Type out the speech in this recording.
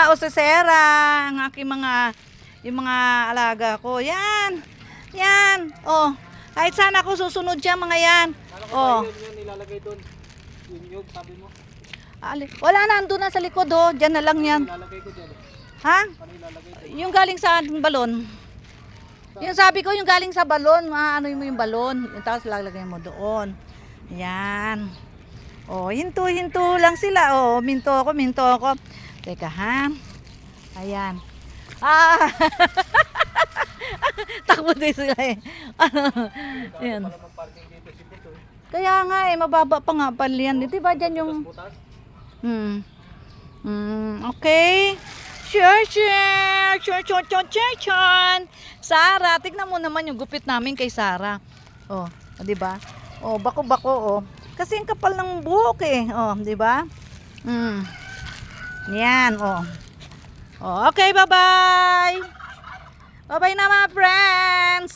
Sarah, o si Sarah, ang aking yung mga alaga ko. Yan. Yan. Oh. Kahit sana ako susunod siya mga yan. Oh. Yun nilalagay doon. Yung nyug, sabi mo. Wala na, andun na sa likod oh. Diyan na lang yan. Nilalagay ko dyan. Ha? Ano ilalagay doon? Yung galing sa balon. Yung sabi ko, yung galing sa balon, ano mo yung balon. Yung tapos lalagay mo doon. Yan. Oh, hinto lang sila. Oh, minto ako. Teka ha. Ayan. Ah. Takbo din sila eh. Ayan. Para mag-parking dito si Buto. Kaya nga eh, mababa pa nga pala yan. Di ba dyan yung... Butas. Okay. Sure. Sarah, tignan mo naman yung gupit namin kay Sarah. Oh, di ba? Oh, bako-bako oh. Kasi ang kapal ng buhok eh. Oh, di ba? Yan, oh. Oh, okay, bye-bye. Bye-bye na mga friends.